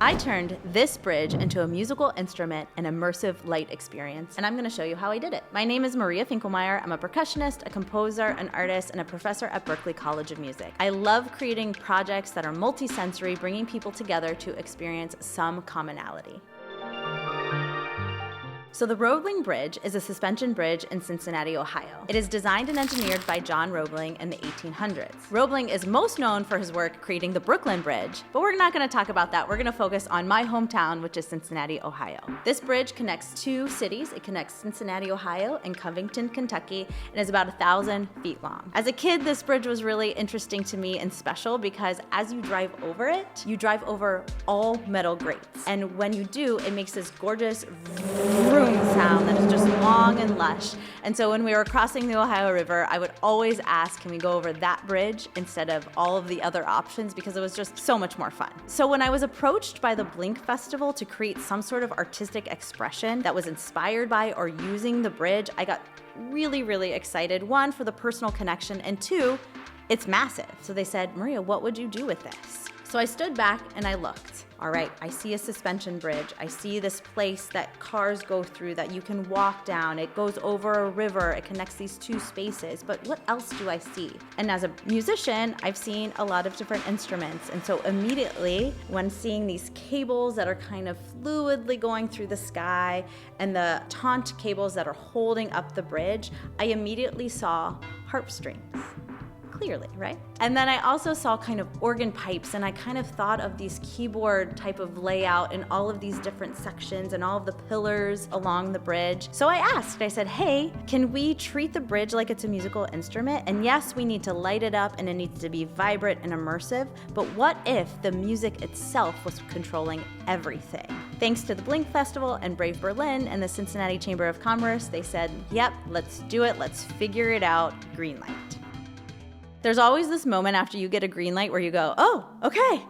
I turned this bridge into a musical instrument and immersive light experience, and I'm going to show you how I did it. My name is Maria Finkelmeier. I'm a percussionist, a composer, an artist, and a professor at Berklee College of Music. I love creating projects that are multi-sensory, bringing people together to experience some commonality. So the Roebling Bridge is a suspension bridge in Cincinnati, Ohio. It is designed and engineered by John Roebling in the 1800s. Roebling is most known for his work creating the Brooklyn Bridge, but we're not going to talk about that. We're going to focus on my hometown, which is Cincinnati, Ohio. This bridge connects two cities. It connects Cincinnati, Ohio, and Covington, Kentucky, and is about 1,000 feet long. As a kid, this bridge was really interesting to me and special because as you drive over it, you drive over all metal grates. And when you do, it makes this gorgeous vroom sound that is just long and lush. And so when we were crossing the Ohio River, I would always ask, can we go over that bridge instead of all of the other options, because it was just so much more fun. So when I was approached by the Blink Festival to create some sort of artistic expression that was inspired by or using the bridge, I got really, really excited. One, for the personal connection, and two, it's massive. So they said, Maria, what would you do with this? So I stood back and I looked. All right, I see a suspension bridge. I see this place that cars go through that you can walk down. It goes over a river. It connects these two spaces. But what else do I see? And as a musician, I've seen a lot of different instruments. And so immediately, when seeing these cables that are kind of fluidly going through the sky and the taunt cables that are holding up the bridge, I immediately saw harp strings. Clearly, right? And then I also saw kind of organ pipes, and I kind of thought of these keyboard type of layout and all of these different sections and all of the pillars along the bridge. So I asked, I said, hey, can we treat the bridge like it's a musical instrument? And yes, we need to light it up and it needs to be vibrant and immersive, but what if the music itself was controlling everything? Thanks to the Blink Festival and Brave Berlin and the Cincinnati Chamber of Commerce, they said, yep, let's do it, let's figure it out, green light. There's always this moment after you get a green light where you go, oh, okay,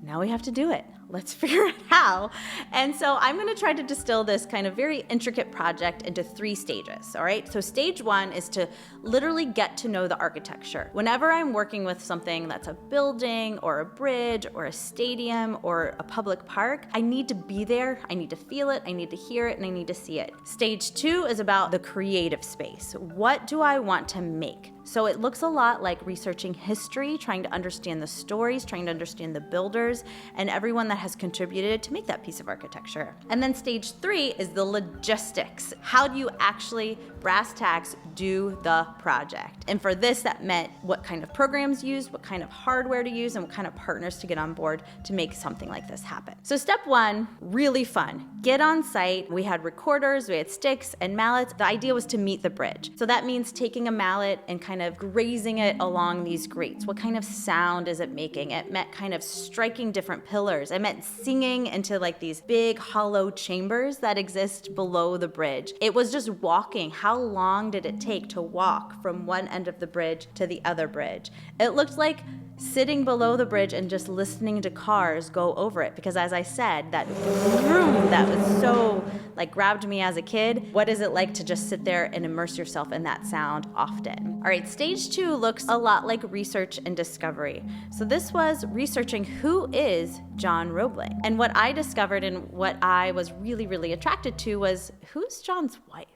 now we have to do it. Let's figure out how. And so I'm going to try to distill this kind of very intricate project into 3 stages, all right? So stage 1 is to literally get to know the architecture. Whenever I'm working with something that's a building or a bridge or a stadium or a public park, I need to be there, I need to feel it, I need to hear it, and I need to see it. Stage 2 is about the creative space. What do I want to make? So it looks a lot like researching history, trying to understand the stories, trying to understand the builders, and everyone that has contributed to make that piece of architecture. And then stage 3 is the logistics. How do you actually, brass tacks, do the project? And for this, that meant what kind of programs used, what kind of hardware to use, and what kind of partners to get on board to make something like this happen. So step 1, really fun. Get on site. We had recorders, we had sticks and mallets. The idea was to meet the bridge. So that means taking a mallet and kind of grazing it along these grates. What kind of sound is it making? It meant kind of striking different pillars. It meant singing into like these big hollow chambers that exist below the bridge. It was just walking. How long did it take to walk from one end of the bridge to the other bridge? It looked like sitting below the bridge and just listening to cars go over it, because as I said, that vroom that was so like grabbed me as a kid. What is it like to just sit there and immerse yourself in that sound often? All right, stage 2 looks a lot like research and discovery. So this was researching who is John Roebling. And what I discovered and what I was really, really attracted to was, who's John's wife?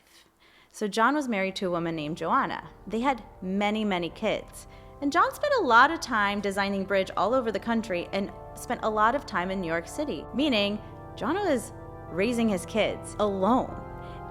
So John was married to a woman named Joanna. They had many, many kids. And John spent a lot of time designing bridge all over the country and spent a lot of time in New York City, meaning John was raising his kids alone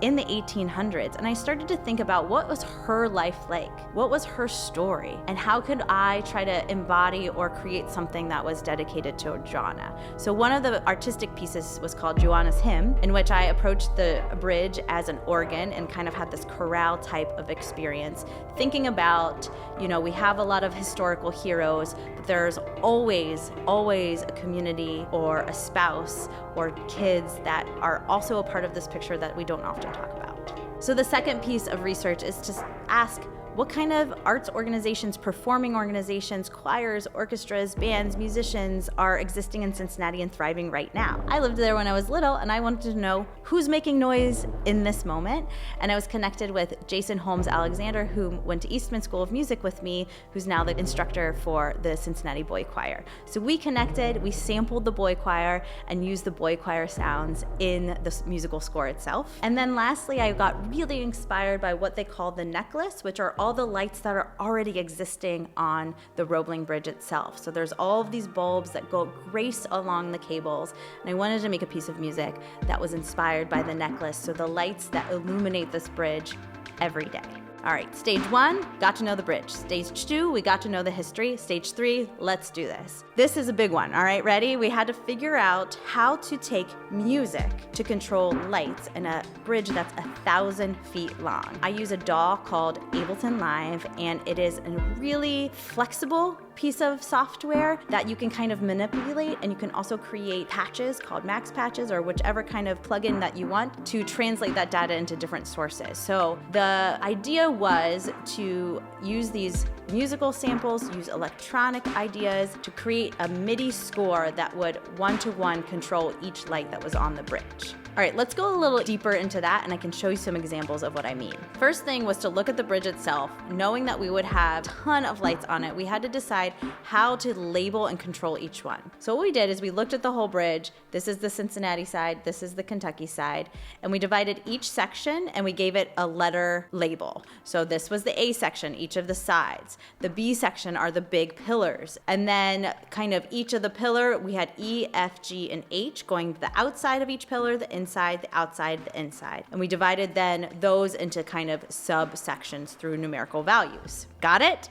in the 1800s. And I started to think about, what was her life like? What was her story? And how could I try to embody or create something that was dedicated to Joanna? So one of the artistic pieces was called Joanna's Hymn, in which I approached the bridge as an organ and kind of had this chorale type of experience, thinking about, we have a lot of historical heroes, but there's always a community or a spouse or kids that are also a part of this picture that we don't often talk about. So the second piece of research is to ask, what kind of arts organizations, performing organizations, choirs, orchestras, bands, musicians are existing in Cincinnati and thriving right now. I lived there when I was little, and I wanted to know who's making noise in this moment. And I was connected with Jason Holmes Alexander, who went to Eastman School of Music with me, who's now the instructor for the Cincinnati Boy Choir. So we connected, we sampled the boy choir and used the boy choir sounds in the musical score itself. And then lastly, I got really inspired by what they call the necklace, which are all the lights that are already existing on the Roebling Bridge itself. So there's all of these bulbs that go grace along the cables, and I wanted to make a piece of music that was inspired by the necklace, so the lights that illuminate this bridge every day. All right, stage 1, got to know the bridge. Stage 2, we got to know the history. Stage 3, let's do this. This is a big one, all right, ready? We had to figure out how to take music to control lights in a bridge that's 1,000 feet long. I use a DAW called Ableton Live, and it is a really flexible piece of software that you can kind of manipulate, and you can also create patches called max patches or whichever kind of plugin that you want to translate that data into different sources. So the idea was to use these musical samples, use electronic ideas to create a MIDI score that would one-to-one control each light that was on the bridge. All right, let's go a little deeper into that, and I can show you some examples of what I mean. First thing was to look at the bridge itself. Knowing that we would have a ton of lights on it, we had to decide how to label and control each one. So what we did is we looked at the whole bridge. This is the Cincinnati side, this is the Kentucky side, and we divided each section and we gave it a letter label. So this was the A section, each of the sides. The B section are the big pillars. And then kind of each of the pillar, we had E, F, G, and H going to the outside of each pillar, the inside, the outside, the inside. And we divided then those into kind of subsections through numerical values. Got it?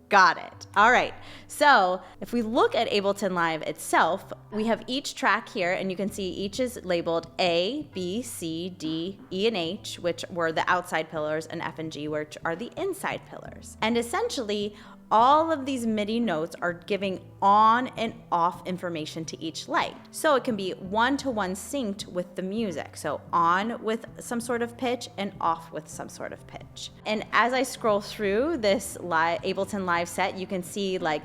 Got it. All right. So if we look at Ableton Live itself, we have each track here, and you can see each is labeled A, B, C, D, E, and H, which were the outside pillars, and F and G, which are the inside pillars. And essentially, all of these MIDI notes are giving on and off information to each light. So it can be one-to-one synced with the music. So on with some sort of pitch and off with some sort of pitch. And as I scroll through this Ableton Live set, you can see like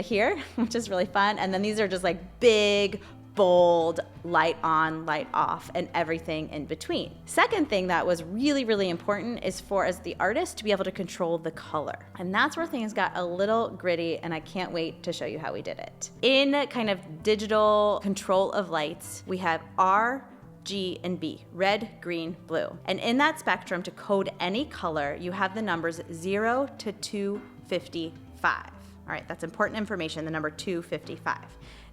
here, which is really fun. And then these are just like big, bold, light on, light off, and everything in between. Second thing that was really, really important is for, as the artist, to be able to control the color. And that's where things got a little gritty, and I can't wait to show you how we did it. In kind of digital control of lights, we have R, G, and B, red, green, blue. And in that spectrum, to code any color, you have the numbers 0 to 255. All right, that's important information, the number 255.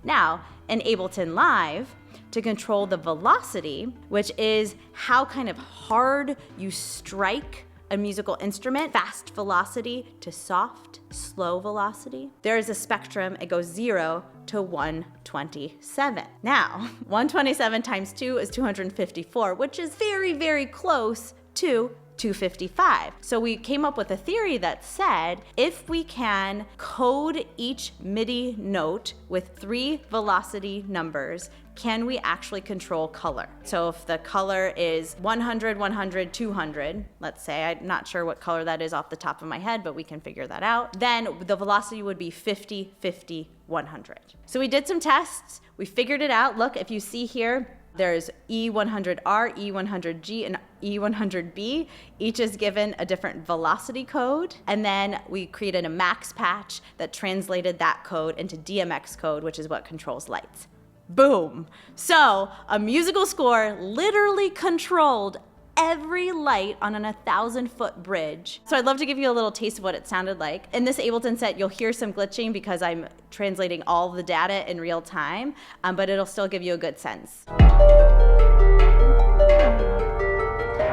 Now, in Ableton Live, to control the velocity, which is how kind of hard you strike a musical instrument, fast velocity to soft, slow velocity, there is a spectrum. It goes 0 to 127. Now, 127 times 2 is 254, which is very, very close to 255. So we came up with a theory that said if we can code each MIDI note with 3 velocity numbers, can we actually control color? So if the color is 100, 100, 200, let's say, I'm not sure what color that is off the top of my head, but we can figure that out, then the velocity would be 50, 50, 100. So we did some tests, we figured it out. Look, if you see here, there's E100R, E100G, and E100B. Each is given a different velocity code. And then we created a max patch that translated that code into DMX code, which is what controls lights. Boom. So a musical score literally controlled every light on an 1,000-foot bridge. So I'd love to give you a little taste of what it sounded like. In this Ableton set, you'll hear some glitching because I'm translating all the data in real time, but it'll still give you a good sense.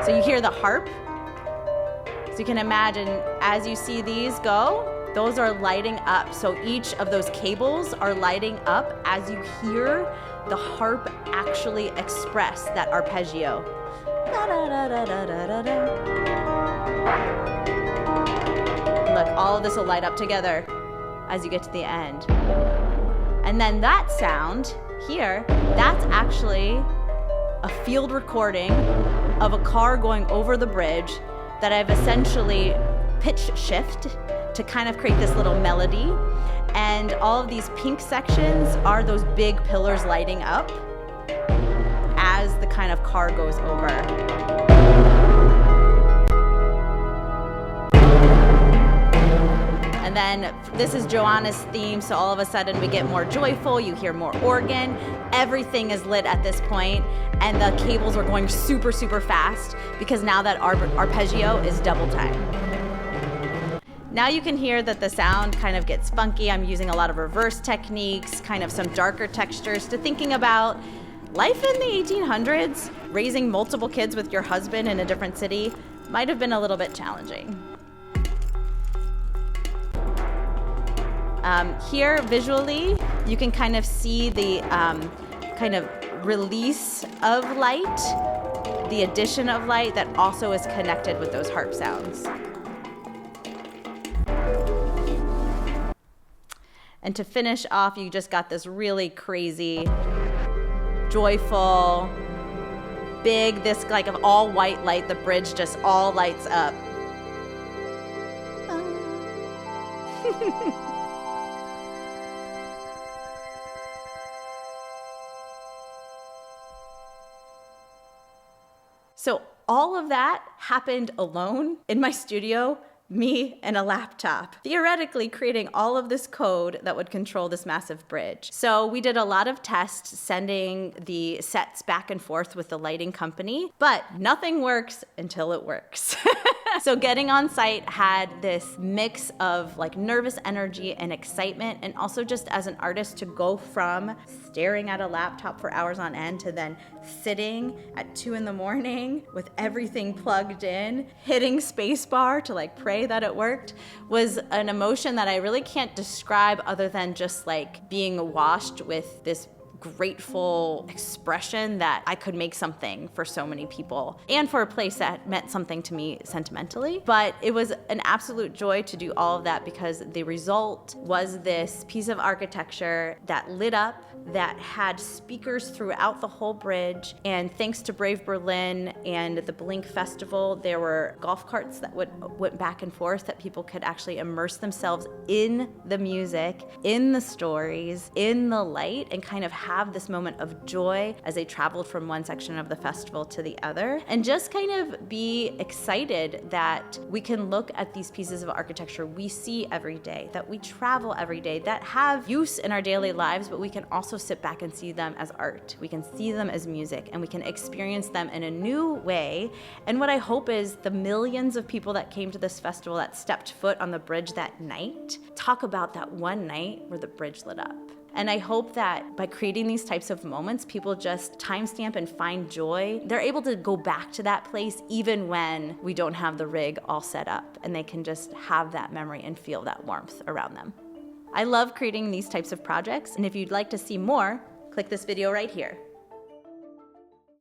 So you hear the harp. So you can imagine as you see these go, those are lighting up. So each of those cables are lighting up as you hear the harp actually express that arpeggio. Look, all of this will light up together as you get to the end. And then that sound here, that's actually a field recording of a car going over the bridge that I've essentially pitch shift to kind of create this little melody. And all of these pink sections are those big pillars lighting up as the kind of car goes over. And then this is Joanna's theme, so all of a sudden we get more joyful, you hear more organ, everything is lit at this point, and the cables are going super, super fast because now that arpeggio is double time. Now you can hear that the sound kind of gets funky. I'm using a lot of reverse techniques, kind of some darker textures to thinking about life in the 1800s. Raising multiple kids with your husband in a different city might have been a little bit challenging. Here visually, you can kind of see the kind of release of light, the addition of light that also is connected with those harp sounds. And to finish off, you just got this really crazy, joyful, big, this like of all white light, the bridge just all lights up. So all of that happened alone in my studio, me and a laptop, theoretically creating all of this code that would control this massive bridge. So we did a lot of tests, sending the sets back and forth with the lighting company, but nothing works until it works. So getting on site had this mix of like nervous energy and excitement, and also just as an artist to go from staring at a laptop for hours on end to then sitting at 2 in the morning with everything plugged in, hitting spacebar to like pray that it worked, was an emotion that I really can't describe other than just like being washed with this grateful expression that I could make something for so many people and for a place that meant something to me sentimentally. But it was an absolute joy to do all of that because the result was this piece of architecture that lit up, that had speakers throughout the whole bridge. And thanks to Brave Berlin and the Blink Festival, there were golf carts that went back and forth that people could actually immerse themselves in the music, in the stories, in the light, and kind of have this moment of joy as they traveled from one section of the festival to the other, and just kind of be excited that we can look at these pieces of architecture we see every day, that we travel every day, that have use in our daily lives, but we can also sit back and see them as art. We can see them as music, and we can experience them in a new way. And what I hope is the millions of people that came to this festival that stepped foot on the bridge that night talk about that one night where the bridge lit up. And I hope that by creating these types of moments, people just timestamp and find joy. They're able to go back to that place even when we don't have the rig all set up, and they can just have that memory and feel that warmth around them. I love creating these types of projects, and if you'd like to see more, click this video right here.